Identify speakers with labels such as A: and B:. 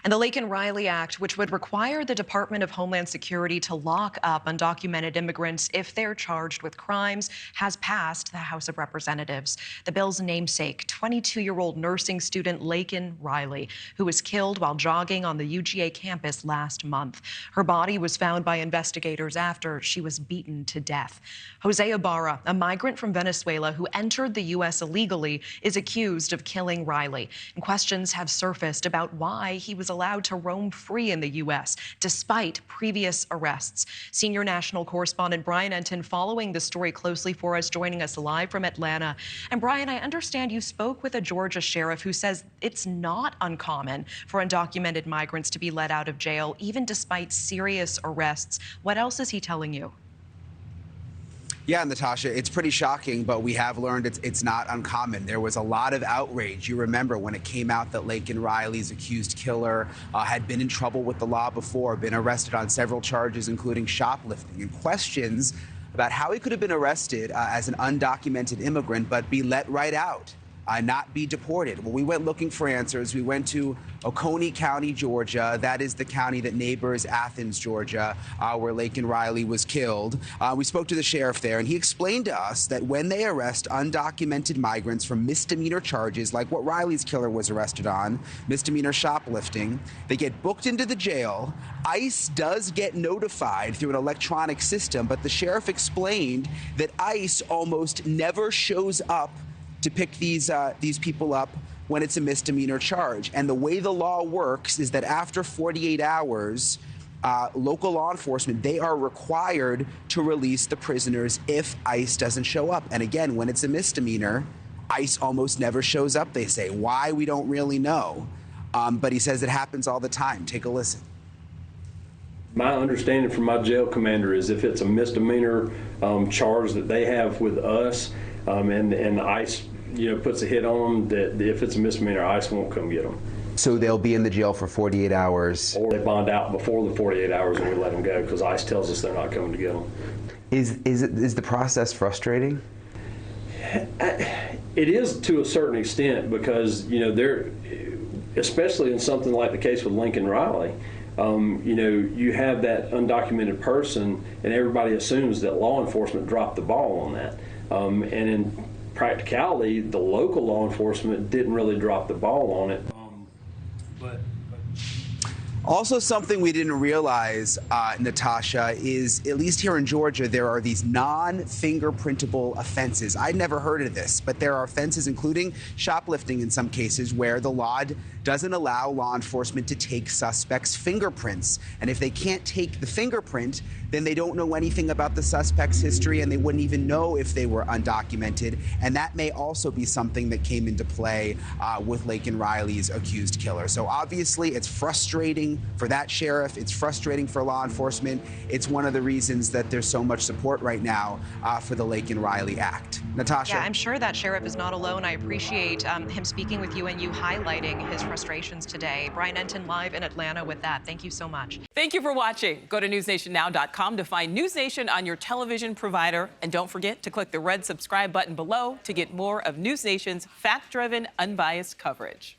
A: And the Laken Riley Act, which would require the Department of Homeland Security to lock up undocumented immigrants if they're charged with crimes, has passed the House of Representatives. The bill's namesake, 22-year-old nursing student Laken Riley, who was killed while jogging on the UGA campus last month. Her body was found by investigators after she was beaten to death. Jose Ibarra, a migrant from Venezuela who entered the U.S. illegally, is accused of killing Riley. And questions have surfaced about why he was allowed to roam free in the U.S. despite previous arrests. Senior national correspondent Brian Enton following the story closely for us, joining us live from Atlanta. And Brian, I understand you spoke with a Georgia sheriff who says it's not uncommon for undocumented migrants to be let out of jail, even despite serious arrests. What else is he telling you?
B: Yeah, Natasha, it's pretty shocking, but we have learned it's not uncommon. There was a lot of outrage. You remember when it came out that Laken Riley's accused killer had been in trouble with the law before, been arrested on several charges, including shoplifting, and questions about how he could have been arrested as an undocumented immigrant, but be let right out. Not be deported. Well, we went looking for answers. We went to Oconee County, Georgia. That is the county that neighbors Athens, Georgia, where Laken Riley was killed. We spoke to the sheriff there, and he explained to us that when they arrest undocumented migrants for misdemeanor charges, like what Riley's killer was arrested on, misdemeanor shoplifting, they get booked into the jail. ICE does get notified through an electronic system, but the sheriff explained that ICE almost never shows up to pick these people up when it's a misdemeanor charge. And the way the law works is that after 48 hours, local law enforcement, they are required to release the prisoners if ICE doesn't show up. And again, when it's a misdemeanor, ICE almost never shows up, they say. Why, we don't really know. But he says it happens all the time. Take a listen.
C: My understanding from my jail commander is if it's a misdemeanor charge that they have with us, and ICE, puts a hit on them, that if it's a misdemeanor, ICE won't come get them.
B: So they'll be in the jail for 48 hours.
C: Or they bond out before the 48 hours and we let them go because ICE tells us they're not coming to get them.
B: Is the process frustrating?
C: It is to a certain extent because, they're, especially in something like the case with Laken Riley, you have that undocumented person and everybody assumes that law enforcement dropped the ball on that. And in practicality, the local law enforcement didn't really drop the ball on it.
B: Also, something we didn't realize, Natasha, is at least here in Georgia, there are these non-fingerprintable offenses. I'd never heard of this, but there are offenses, including shoplifting in some cases, where the law doesn't allow law enforcement to take suspects' fingerprints. And if they can't take the fingerprint, then they don't know anything about the suspect's history and they wouldn't even know if they were undocumented. And that may also be something that came into play with Laken Riley's accused killer. So obviously it's frustrating for that sheriff. It's frustrating for law enforcement. It's one of the reasons that there's so much support right now for the Laken Riley Act. Natasha?
A: Yeah, I'm sure that sheriff is not alone. I appreciate him speaking with you and you highlighting his frustrations today. Brian Enton live in Atlanta with that. Thank you so much.
D: Thank you for watching. Go to newsnationnow.com to find News Nation on your television provider. And don't forget to click the red subscribe button below to get more of News Nation's fact-driven, unbiased coverage.